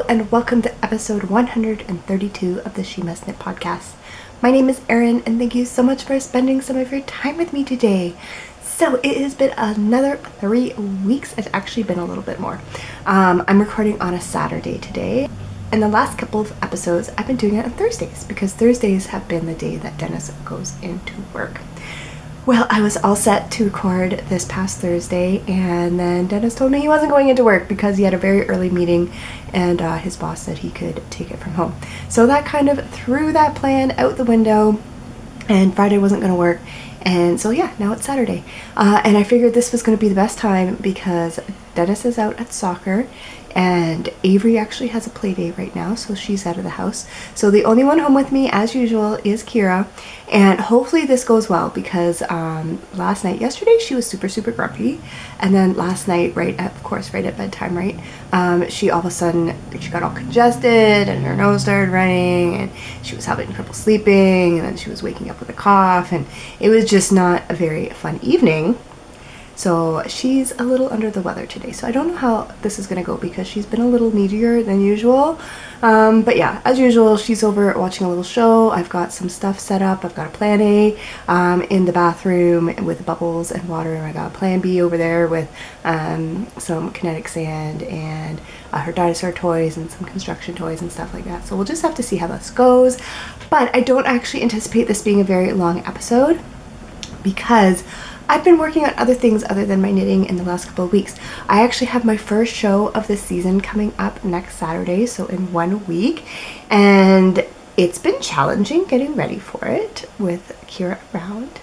and welcome to episode 132 of the She Must Knit podcast. My name is Erin and thank you so much for spending some of your time with me today. So it has been another 3 weeks. It's actually been a little bit more. I'm recording on a Saturday today, and the last couple of episodes I've been doing it on Thursdays because Thursdays have been the day that Dennis goes into work. Well, I was all set to record this past Thursday, and then Dennis told me he wasn't going into work because he had a very early meeting and his boss said he could take it from home. So that kind of threw that plan out the window, and Friday wasn't going to work. And so yeah, now it's Saturday. And I figured this was going to be the best time because Dennis is out at soccer and Avery actually has a play day right now, so she's out of the house. So the only one home with me, as usual, is Kira. And hopefully this goes well because yesterday she was super grumpy. And then last night, right at bedtime, right? She all of a sudden, she got all congested and her nose started running and she was having trouble sleeping and then she was waking up with a cough and it was just not a very fun evening. So she's a little under the weather today. So I don't know how this is going to go because she's been a little needier than usual. But yeah, as usual, she's over watching a little show. I've got some stuff set up. I've got a plan A in the bathroom with bubbles and water. I got a plan B over there with some kinetic sand and her dinosaur toys and some construction toys and stuff like that. So we'll just have to see how this goes. But I don't actually anticipate this being a very long episode because I've been working on other things other than my knitting in the last couple of weeks. I actually have my first show of the season coming up next Saturday, so in 1 week, and it's been challenging getting ready for it with Kira around,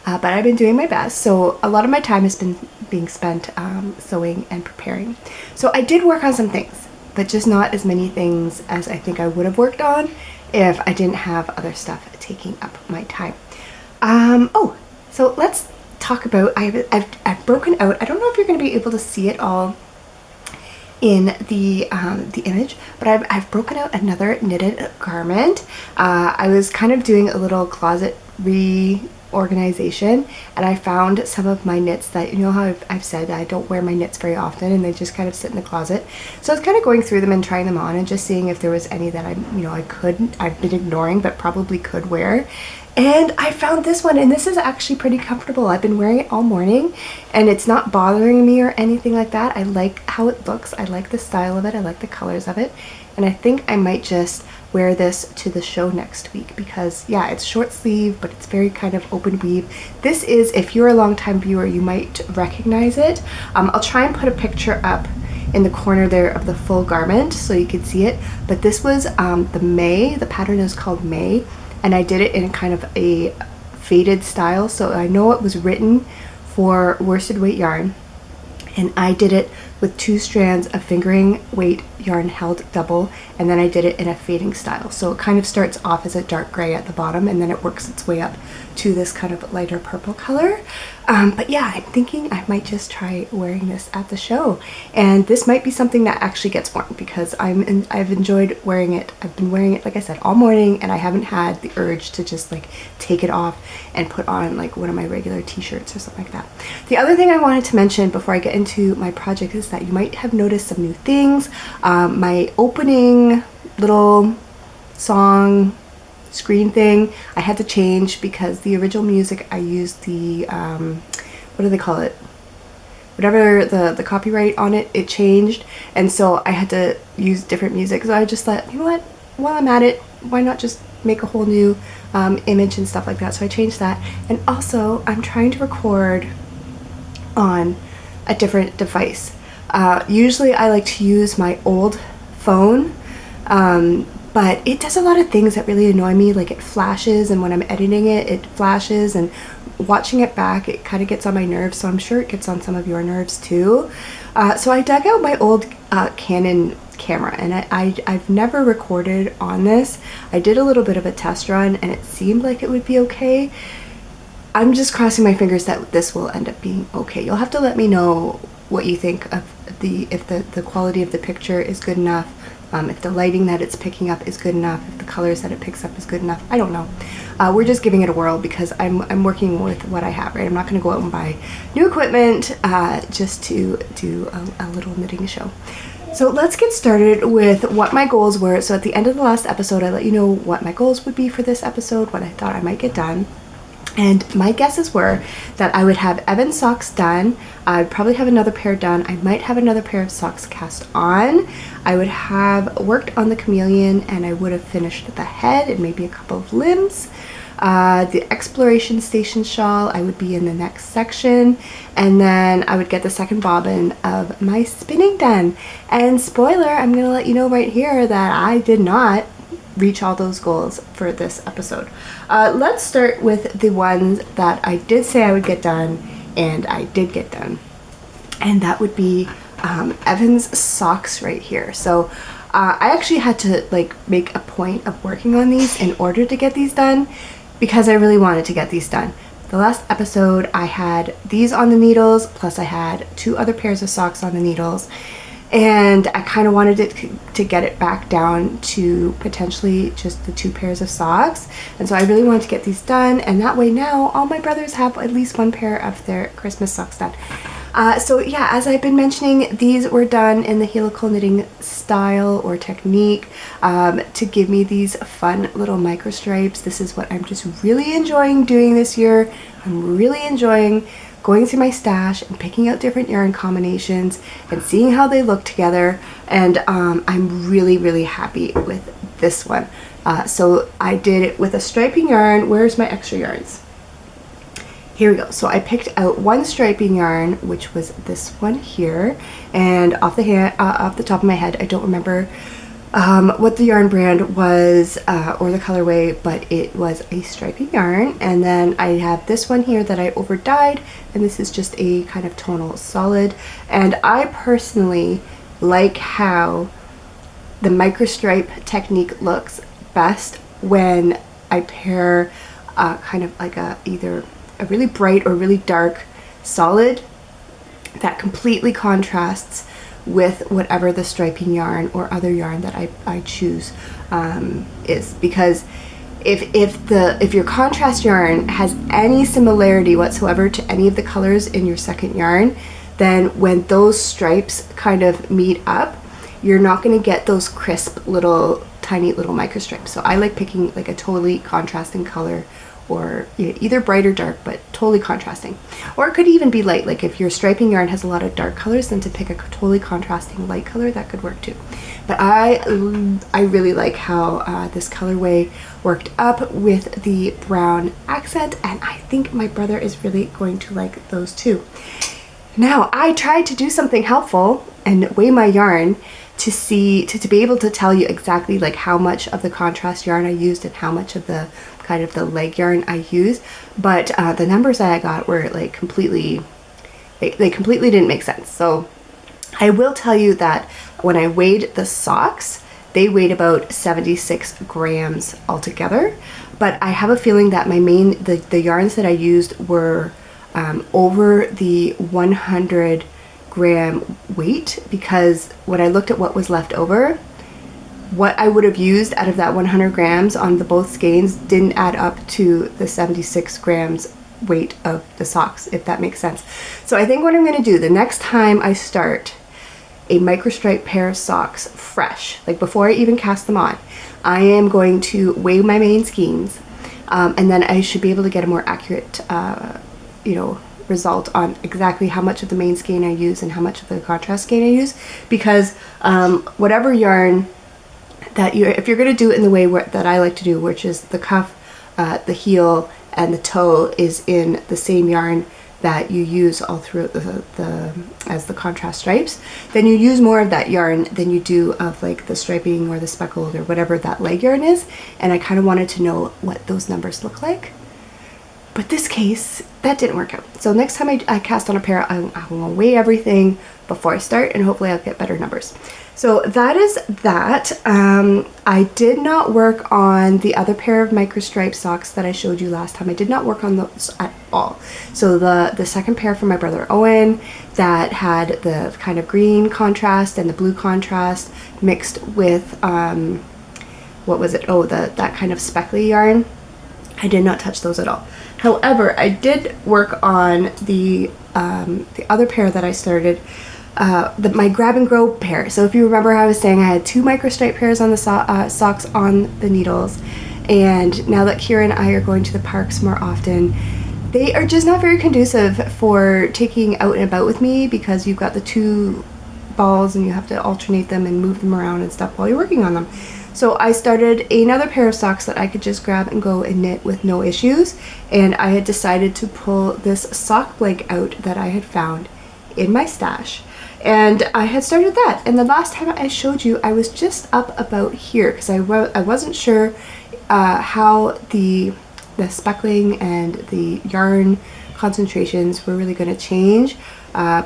but I've been doing my best. So a lot of my time has been being spent sewing and preparing. So I did work on some things, but just not as many things as I think I would have worked on if I didn't have other stuff taking up my time. So let's talk about, I've broken out. I don't know if you're going to be able to see it all in the image, but I've broken out another knitted garment. I was kind of doing a little closet reorganization, and I found some of my knits that, you know how I've said I don't wear my knits very often and they just kind of sit in the closet. So I was kind of going through them and trying them on and just seeing if there was any that I've been ignoring but probably could wear. And I found this one, and this is actually pretty comfortable. I've been wearing it all morning and it's not bothering me or anything like that. I like how it looks. I like the style of it. I like the colors of it. And I think I might just wear this to the show next week because yeah, it's short sleeve, but it's very kind of open weave. This is, if you're a longtime viewer, you might recognize it. I'll try and put a picture up in the corner there of the full garment so you can see it. But this was the pattern is called May. And I did it in kind of a faded style, so I know it was written for worsted weight yarn, and I did it with 2 strands of fingering weight yarn held double, and then I did it in a fading style. So it kind of starts off as a dark gray at the bottom and then it works its way up to this kind of lighter purple color. But yeah, I'm thinking I might just try wearing this at the show, and this might be something that actually gets worn because I've enjoyed wearing it. I've been wearing it, like I said, all morning, and I haven't had the urge to just like take it off and put on like one of my regular t-shirts or something like that. The other thing I wanted to mention before I get into my project is that you might have noticed some new things. My opening little song screen thing I had to change because the original music I used the what do they call it, whatever the copyright on it changed, and so I had to use different music. So I just thought, you know what, while I'm at it, why not just make a whole new image and stuff like that. So I changed that. And also I'm trying to record on a different device. Usually I like to use my old phone, but it does a lot of things that really annoy me. Like it flashes, and when I'm editing it flashes, and watching it back it kind of gets on my nerves, so I'm sure it gets on some of your nerves too. So I dug out my old Canon camera, and I've never recorded on this. I did a little bit of a test run and it seemed like it would be okay. I'm just crossing my fingers that this will end up being okay. You'll have to let me know what you think of if the quality of the picture is good enough, if the lighting that it's picking up is good enough, if the colors that it picks up is good enough. I don't know. We're just giving it a whirl because I'm working with what I have, right? I'm not going to go out and buy new equipment just to do a little knitting show. So let's get started with what my goals were. So at the end of the last episode, I let you know what my goals would be for this episode, what I thought I might get done. And my guesses were that I would have Evan's socks done. I'd probably have another pair done. I might have another pair of socks cast on. I would have worked on the chameleon, and I would have finished the head and maybe a couple of limbs. The exploration station shawl, I would be in the next section, and then I would get the second bobbin of my spinning done. And spoiler, I'm gonna let you know right here that I did not reach all those goals for this episode. Let's start with the ones that I did say I would get done and I did get done, and that would be Evan's socks right here. So I actually had to like make a point of working on these in order to get these done, because I really wanted to get these done. The last episode I had these on the needles, plus I had 2 other pairs of socks on the needles, and I kind of wanted it to get it back down to potentially just the 2 pairs of socks. And so I really wanted to get these done, and that way now all my brothers have at least 1 pair of their Christmas socks done. So yeah, as I've been mentioning, these were done in the helical knitting style or technique to give me these fun little micro stripes. This is what I'm just really enjoying doing this year. I'm really enjoying going through my stash and picking out different yarn combinations and seeing how they look together, and I'm really happy with this one. So I did it with a striping yarn. Where's my extra yarns? Here we go. So I picked out 1 striping yarn, which was this one here, and off the top of my head I don't remember what the yarn brand was or the colorway, but it was a striping yarn. And then I have this one here that I over dyed, and this is just a kind of tonal solid. And I personally like how the micro stripe technique looks best when I pair kind of like either a really bright or really dark solid that completely contrasts with whatever the striping yarn or other yarn that I choose is. Because if your contrast yarn has any similarity whatsoever to any of the colors in your second yarn, then when those stripes kind of meet up, you're not going to get those crisp little tiny little micro stripes. So I like picking like a totally contrasting color, or either bright or dark, but totally contrasting. Or it could even be light, like if your striping yarn has a lot of dark colors, then to pick a totally contrasting light color, that could work too. But I really like how this colorway worked up with the brown accent, and I think my brother is really going to like those too. Now, I tried to do something helpful and weigh my yarn to see, to be able to tell you exactly like how much of the contrast yarn I used and how much of the kind of the leg yarn I used, but the numbers that I got were like completely, they completely didn't make sense. So I will tell you that when I weighed the socks, they weighed about 76 grams altogether, but I have a feeling that the yarns that I used were over the 100 gram weight, because when I looked at what was left over, what I would have used out of that 100 grams on the both skeins didn't add up to the 76 grams weight of the socks, if that makes sense. So I think what I'm going to do the next time I start a microstripe pair of socks fresh, like before I even cast them on, I am going to weigh my main skeins, and then I should be able to get a more accurate result on exactly how much of the main skein I use and how much of the contrast skein I use, because whatever yarn that if you're going to do it in the way that I like to do, which is the cuff, the heel, and the toe is in the same yarn that you use all throughout as the contrast stripes, then you use more of that yarn than you do of like the striping or the speckled or whatever that leg yarn is. And I kind of wanted to know what those numbers look like. But this case, that didn't work out. So next time I cast on a pair, I'm going to weigh everything before I start, and hopefully I'll get better numbers. So that is that. I did not work on the other pair of microstripe socks that I showed you last time. I did not work on those at all. So the second pair from my brother Owen that had the kind of green contrast and the blue contrast mixed with, what was it? Oh, that kind of speckly yarn. I did not touch those at all. However, I did work on the other pair that I started my grab and go pair. So if you remember how I was saying I had 2 microstripe pairs on the socks on the needles, and now that Kira and I are going to the parks more often, they are just not very conducive for taking out and about with me, because you've got the 2 balls and you have to alternate them and move them around and stuff while you're working on them. So I started another pair of socks that I could just grab and go and knit with no issues, and I had decided to pull this sock blank out that I had found in my stash, and I had started that. And the last time I showed you, I was just up about here because I wasn't sure how the speckling and the yarn concentrations were really going to change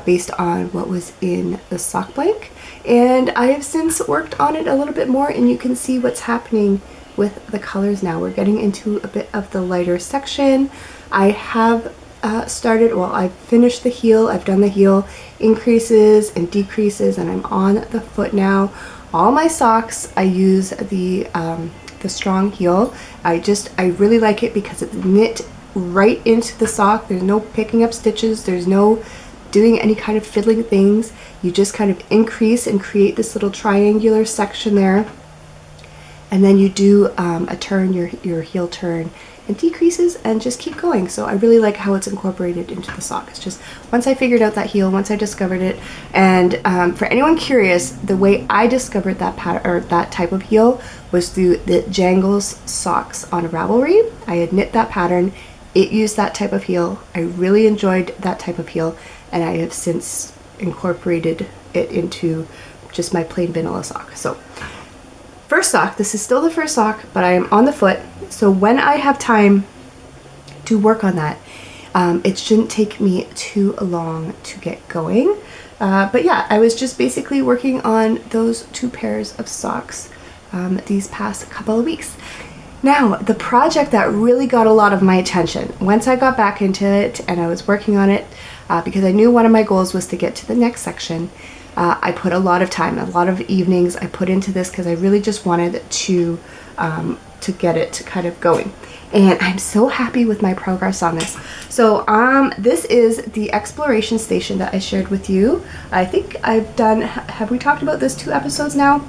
based on what was in the sock blank. And I have since worked on it a little bit more, and you can see what's happening with the colors now. We're getting into a bit of the lighter section. I have I've finished the heel. I've done the heel increases and decreases, and I'm on the foot now. All my socks, I use the strong heel. I really like it because it's knit right into the sock. There's no picking up stitches. There's no doing any kind of fiddling things. You just kind of increase and create this little triangular section there, and then you do a turn, your heel turn, and decreases, and just keep going. So I really like how it's incorporated into the sock. It's just, once I figured out that heel, once I discovered it, and for anyone curious, the way I discovered that pattern or that type of heel was through the Jangles socks on Ravelry. I had knit that pattern. It used that type of heel. I really enjoyed that type of heel, and I have since incorporated it into just my plain vanilla sock. So first sock, this is still the first sock, but I am on the foot. So when I have time to work on that, it shouldn't take me too long to get going. But yeah, I was just basically working on those 2 pairs of socks these past couple of weeks. Now, the project that really got a lot of my attention, once I got back into it and I was working on it, because I knew one of my goals was to get to the next section, I put a lot of time, a lot of evenings I put into this, because I really just wanted to get it kind of going. And I'm so happy with my progress on this. So this is the exploration station that I shared with you. I think have we talked about this 2 episodes now?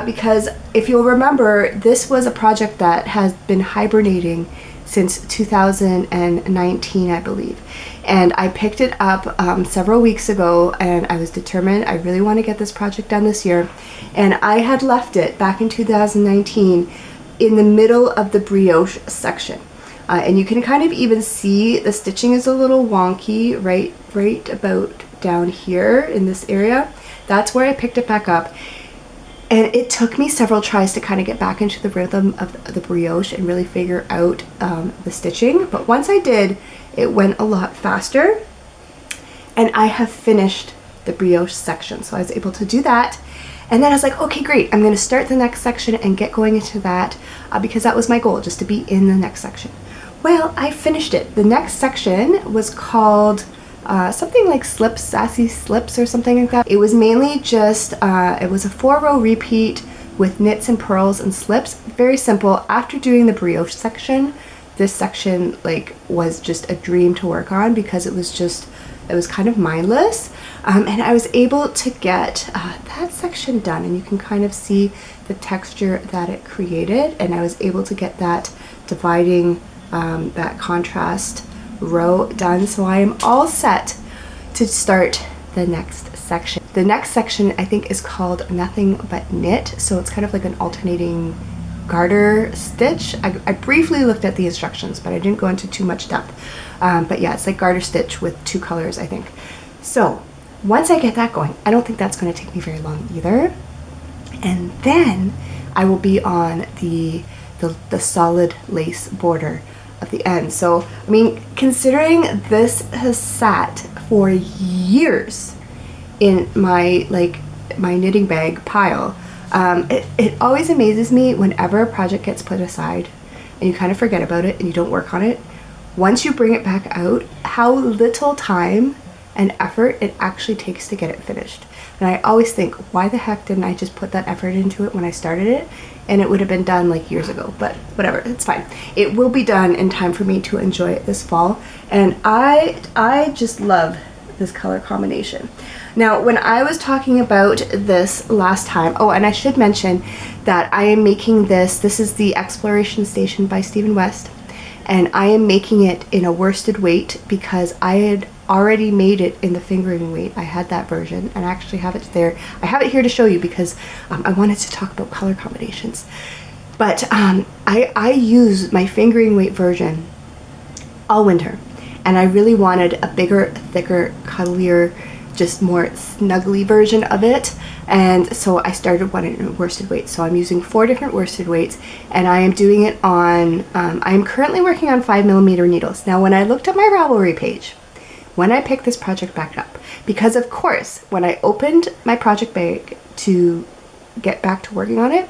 Because if you'll remember, this was a project that has been hibernating since 2019, I believe. And I picked it up several weeks ago, and I was determined I really want to get this project done this year. And I had left it back in 2019 in the middle of the brioche section. And you can kind of even see the stitching is a little wonky right about down here in this area. That's where I picked it back up. And it took me several tries to kind of get back into the rhythm of the brioche and really figure out the stitching. But once I did, it went a lot faster. And I have finished the brioche section. So I was able to do that. And then I was like, okay, great. I'm going to start the next section and get going into that because that was my goal, just to be in the next section. Well, I finished it. The next section was called something like Slips, Sassy Slips or something like that. It was mainly just, it was a 4-row repeat with knits and purls and slips. Very simple. After doing the brioche section, this section was just a dream to work on because it was kind of mindless. And I was able to get that section done, and you can kind of see the texture that it created, and I was able to get that dividing that contrast row done. So I am all set to start the next section. The next section I think is called Nothing But Knit, so it's kind of like an alternating garter stitch. I briefly looked at the instructions, but I didn't go into too much depth. But yeah, it's like garter stitch with 2 colors, I think. So once I get that going, I don't think that's going to take me very long either. And then I will be on the solid lace border at the end. So, I mean, considering this has sat for years in my knitting bag pile, it always amazes me whenever a project gets put aside and you kind of forget about it and you don't work on it. Once you bring it back out, how little time and effort it actually takes to get it finished. And I always think, why the heck didn't I just put that effort into it when I started it? And it would have been done years ago, but whatever, it's fine. It will be done in time for me to enjoy it this fall. And I just love this color combination. Now, when I was talking about this last time, oh, and I should mention that I am making this is the Exploration Station by Stephen West, and I am making it in a worsted weight because I had already made it in the fingering weight. I had that version, and I actually have it there. I have it here to show you because I wanted to talk about color combinations. But I use my fingering weight version all winter, and I really wanted a bigger, thicker, cuddlier, just more snuggly version of it, and so I started one in worsted weights. So I'm using 4 different worsted weights, and I am doing it on, I am currently working on 5mm needles. Now, when I looked at my Ravelry page, when I picked this project back up, because of course, when I opened my project bag to get back to working on it,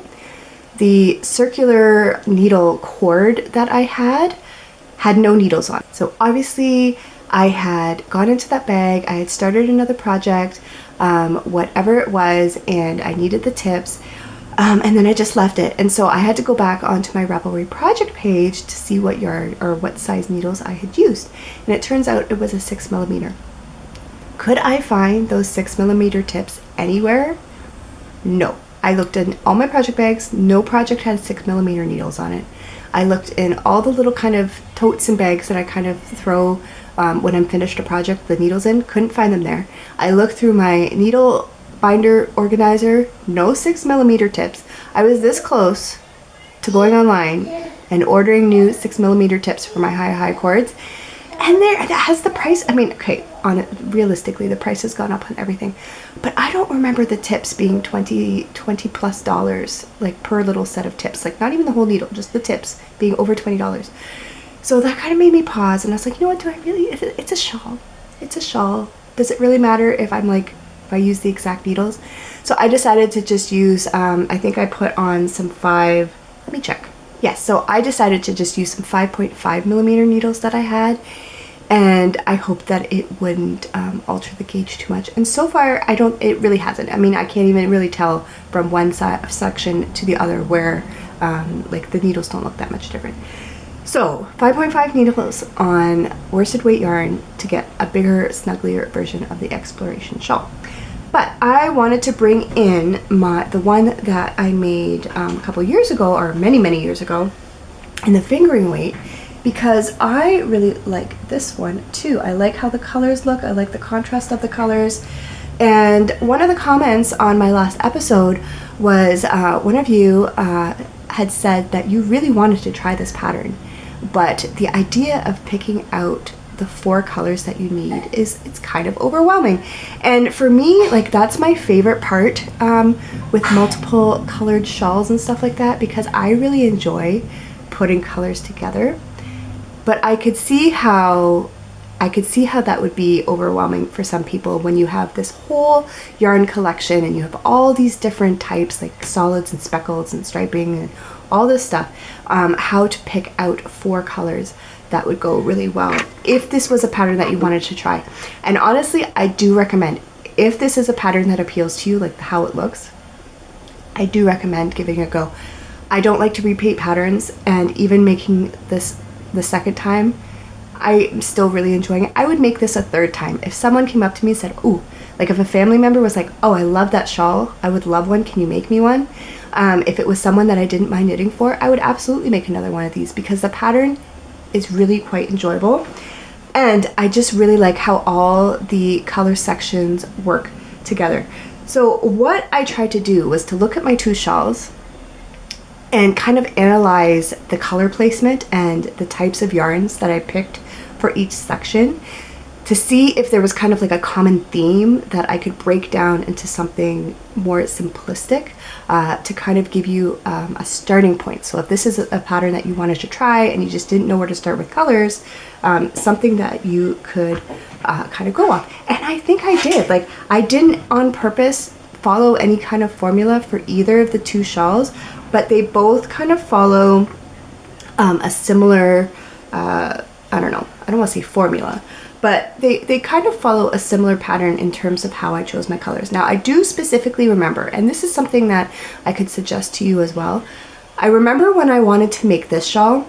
the circular needle cord that I had no needles on. So obviously I had gone into that bag, I had started another project, whatever it was, and I needed the tips, and then I just left it. And so I had to go back onto my Ravelry project page to see what yarn or what size needles I had used. And it turns out it was a 6mm. Could I find those 6mm tips anywhere? No. I looked in all my project bags, no project had 6mm needles on it. I looked in all the little kind of totes and bags that I kind of throw when I'm finished a project, the needles in, couldn't find them there. I looked through my needle binder organizer, no 6mm tips. I was this close to going online and ordering new 6mm tips for my high cords. And there, that has the price. I mean, okay, on it, realistically, the price has gone up on everything, but I don't remember the tips being $20+ like per little set of tips, like not even the whole needle, just the tips being over $20. So that kind of made me pause, and I was like, you know what, do I really, it's a shawl. It's a shawl. Does it really matter if I'm like, if I use the exact needles? So I decided to just use, I think I put on some let me check. Yes, so I decided to just use some 5.5mm needles that I had, and I hoped that it wouldn't alter the gauge too much. And so far, it really hasn't. I mean, I can't even really tell from one section to the other where like the needles don't look that much different. So 5.5 needles on worsted weight yarn to get a bigger, snugglier version of the Exploration shawl. But I wanted to bring in the one that I made a couple years ago, or many years ago, in the fingering weight, because I really like this one too. I like how the colors look. I like the contrast of the colors. And one of the comments on my last episode was one of you had said that you really wanted to try this pattern, but the idea of picking out the 4 colors that you need it's kind of overwhelming. And for me, like, that's my favorite part with multiple colored shawls and stuff like that, because I really enjoy putting colors together. But I could see how that would be overwhelming for some people when you have this whole yarn collection and you have all these different types, like solids and speckles and striping and all this stuff, how to pick out 4 colors that would go really well if this was a pattern that you wanted to try. And honestly, I do recommend, if this is a pattern that appeals to you, like how it looks, I do recommend giving it a go. I don't like to repeat patterns, and even making this the second time, I'm still really enjoying it. I would make this a 3rd time. If someone came up to me and said, ooh, like if a family member was like, oh, I love that shawl, I would love one, can you make me one? If it was someone that I didn't mind knitting for, I would absolutely make another one of these, because the pattern is really quite enjoyable. And I just really like how all the color sections work together. So what I tried to do was to look at my 2 shawls and kind of analyze the color placement and the types of yarns that I picked for each section, to see if there was kind of like a common theme that I could break down into something more simplistic, to kind of give you a starting point. So if this is a pattern that you wanted to try and you just didn't know where to start with colors, something that you could kind of go off. And I think I did. Like, I didn't on purpose follow any kind of formula for either of the 2 shawls, but they both kind of follow a similar, I don't know, I don't want to say formula, but they kind of follow a similar pattern in terms of how I chose my colors. Now, I do specifically remember, and this is something that I could suggest to you as well, I remember when I wanted to make this shawl,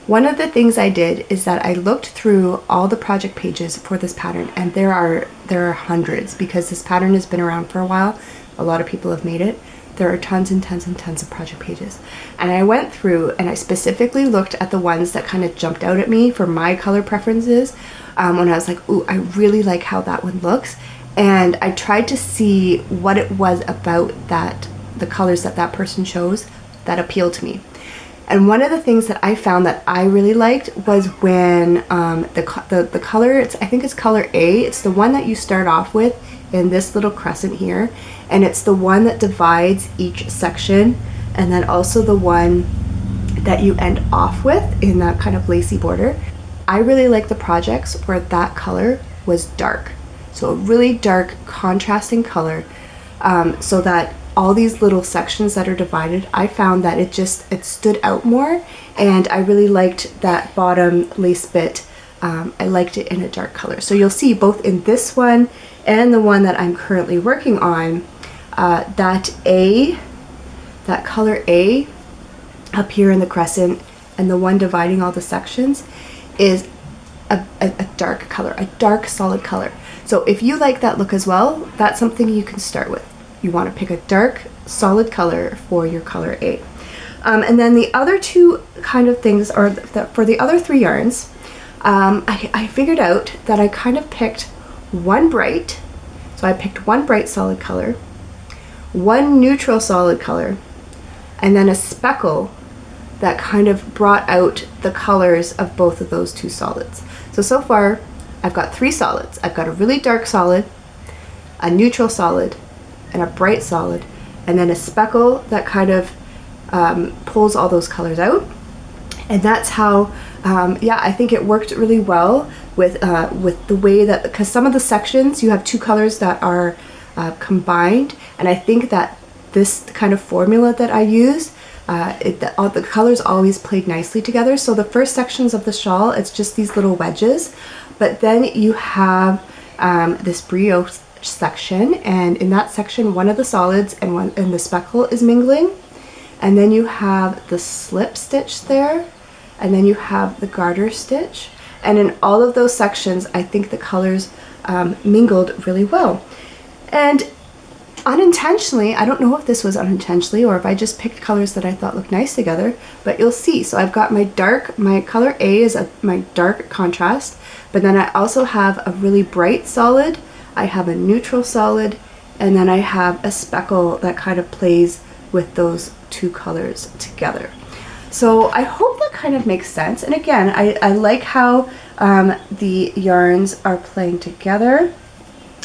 One of the things I did is that I looked through all the project pages for this pattern, and there are hundreds, because this pattern has been around for a while. A lot of people have made it. There are tons and tons and tons of project pages. And I went through and I specifically looked at the ones that kind of jumped out at me for my color preferences, when I was like, ooh, I really like how that one looks. And I tried to see what it was about that, the colors that that person chose, that appealed to me. And one of the things that I found that I really liked was when the color, I think it's color A, it's the one that you start off with in this little crescent here, and it's the one that divides each section, and then also the one that you end off with in that kind of lacy border. I really like the projects where that color was dark, so a really dark contrasting color, so that all these little sections that are divided, I found that it stood out more, and I really liked that bottom lace bit. I liked it in a dark color. So you'll see both in this one and the one that I'm currently working on, that color A up here in the crescent, and the one dividing all the sections is a dark color, a dark solid color. So if you like that look as well, that's something you can start with. You want to pick a dark solid color for your color A. And then the other two kind of things are for the other three yarns, I figured out that I kind of picked one bright, so I picked one bright solid color, one neutral solid color, and then a speckle that kind of brought out the colors of both of those two solids. So far I've got three solids. I've got a really dark solid, a neutral solid, and a bright solid, and then a speckle that kind of pulls all those colors out. And that's how, I think it worked really well with the way that, because some of the sections you have two colors that are combined, and I think that this kind of formula that I use, all the colors always played nicely together. So the first sections of the shawl, it's just these little wedges, but then you have this brioche section, and in that section one of the solids and the speckle is mingling, and then you have the slip stitch there, and then you have the garter stitch, and in all of those sections I think the colors mingled really well. And unintentionally, I don't know if this was unintentionally or if I just picked colors that I thought looked nice together, but you'll see. So I've got my color A is my dark contrast, but then I also have a really bright solid, I have a neutral solid, and then I have a speckle that kind of plays with those two colors together. So I hope that kind of makes sense. And again, I like how the yarns are playing together.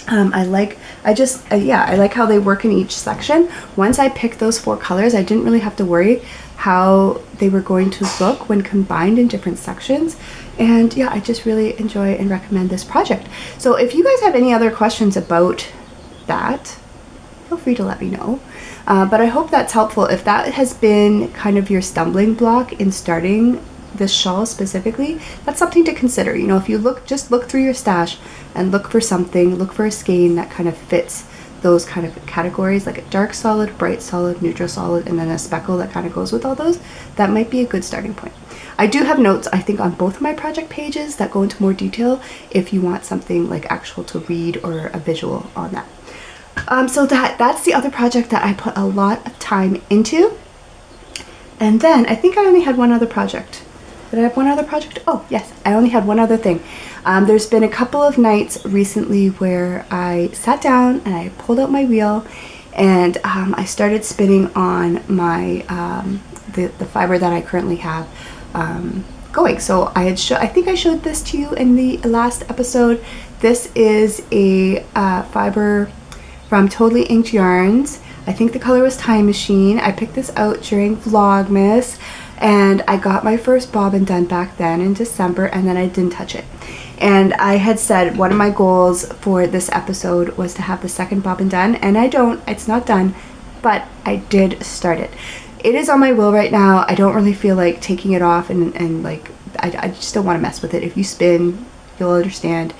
I like how they work in each section. Once I picked those four colors, I didn't really have to worry how they were going to look when combined in different sections. And yeah, I just really enjoy and recommend this project. So if you guys have any other questions about that, feel free to let me know. But I hope that's helpful. If that has been kind of your stumbling block in starting this shawl specifically, that's something to consider. You know, if you just look through your stash and look for a skein that kind of fits those kind of categories, like a dark solid, bright solid, neutral solid, and then a speckle that kind of goes with all those, that might be a good starting point. I do have notes, I think, on both of my project pages that go into more detail if you want something like actual to read or a visual on that. So that's the other project that I put a lot of time into. And then I think I only had one other project. Did I have one other project? Oh yes, I only had one other thing. There's been a couple of nights recently where I sat down and I pulled out my wheel and I started spinning on my the fiber that I currently have going. So I think I showed this to you in the last episode. This is a fiber from Totally Inked Yarns. I think the color was Time Machine. I picked this out during Vlogmas, and I got my first bobbin done back then in December, and then I didn't touch it. And I had said one of my goals for this episode was to have the second bobbin done, and it's not done, but I did start it. It is on my wheel right now. I don't really feel like taking it off, and like I just don't want to mess with it. If you spin, you'll understand.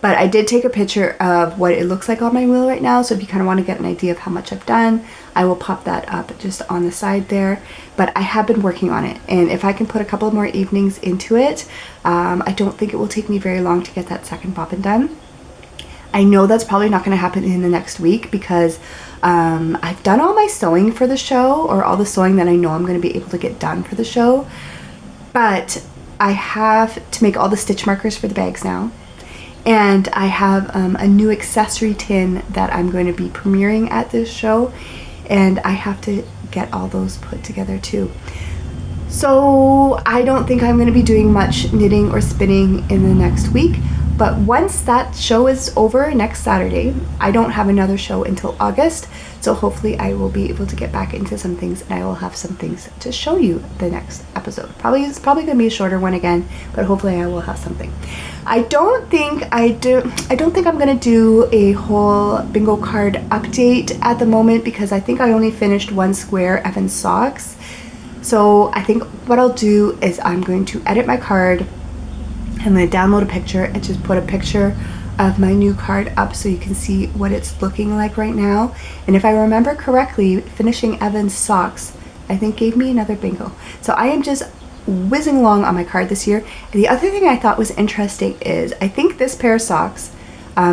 But I did take a picture of what it looks like on my wheel right now, so if you kind of want to get an idea of how much I've done, I will pop that up just on the side there. But I have been working on it, and if I can put a couple more evenings into it, I don't think it will take me very long to get that second bobbin done. I know that's probably not going to happen in the next week because I've done all my sewing for the show, or all the sewing that I know I'm going to be able to get done for the show. But I have to make all the stitch markers for the bags now. And I have a new accessory tin that I'm going to be premiering at this show. And I have to get all those put together too. So I don't think I'm going to be doing much knitting or spinning in the next week. But once that show is over next Saturday, I don't have another show until August. So hopefully I will be able to get back into some things, and I will have some things to show you the next episode. It's probably going to be a shorter one again, but hopefully I will have something. I don't think I'm going to do a whole bingo card update at the moment, because I think I only finished one square Evan socks. So I think what I'll do is I'm going to edit my card. I'm going to download a picture and just put a picture of my new card up so you can see what it's looking like right now. And if I remember correctly, finishing Evan's socks, I think gave me another bingo. So I am just whizzing along on my card this year. And the other thing I thought was interesting is I think this pair of socks,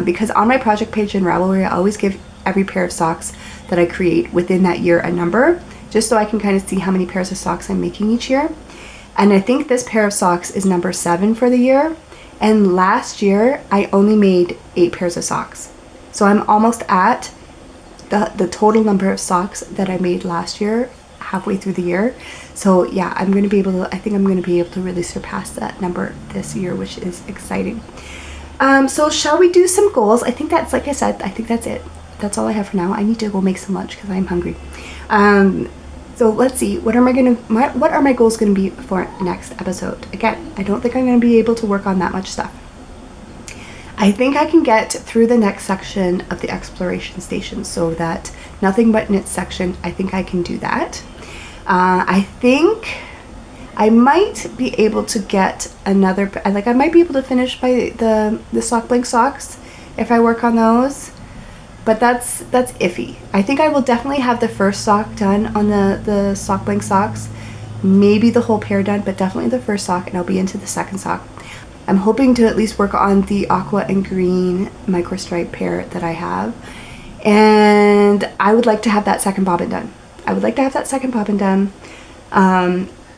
because on my project page in Ravelry, I always give every pair of socks that I create within that year a number, just so I can kind of see how many pairs of socks I'm making each year. And I think this pair of socks is number 7 for the year. And last year, I only made 8 pairs of socks. So I'm almost at the total number of socks that I made last year, halfway through the year. So yeah, I think I'm going to be able to really surpass that number this year, which is exciting. So shall we do some goals? I think that's, like I said, I think that's it. That's all I have for now. I need to go make some lunch because I'm hungry. So let's see, what are my goals going to be for next episode? Again, I don't think I'm going to be able to work on that much stuff. I think I can get through the next section of the exploration station, so that nothing but knit section, I think I can do that. I think I might be able to get another, I might be able to finish by the sock blank socks if I work on those. But that's iffy. I think I will definitely have the first sock done on the sock blank socks. Maybe the whole pair done, but definitely the first sock, and I'll be into the second sock. I'm hoping to at least work on the aqua and green micro stripe pair that I have. And I would like to have that second bobbin done.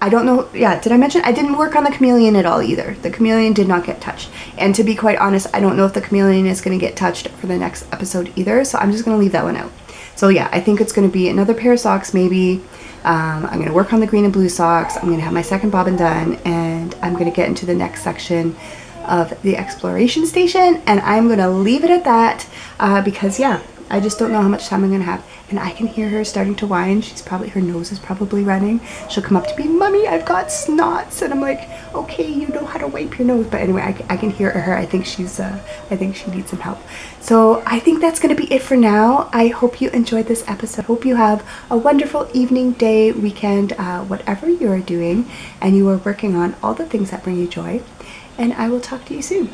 I don't know, yeah, did I mention I didn't work on the chameleon at all either. The chameleon did not get touched. And to be quite honest, I don't know if the chameleon is going to get touched for the next episode either, so I'm just going to leave that one out. So yeah, I think it's going to be another pair of socks maybe. I'm going to work on the green and blue socks. I'm going to have my second bobbin done, and I'm going to get into the next section of the exploration station, and I'm going to leave it at that because yeah, I just don't know how much time I'm going to have. And I can hear her starting to whine. Her nose is probably running. She'll come up to me, "Mommy, I've got snots." And I'm like, "Okay, you know how to wipe your nose." But anyway, I can hear her. I think she needs some help. So I think that's going to be it for now. I hope you enjoyed this episode. Hope you have a wonderful evening, day, weekend, whatever you are doing, and you are working on all the things that bring you joy. And I will talk to you soon.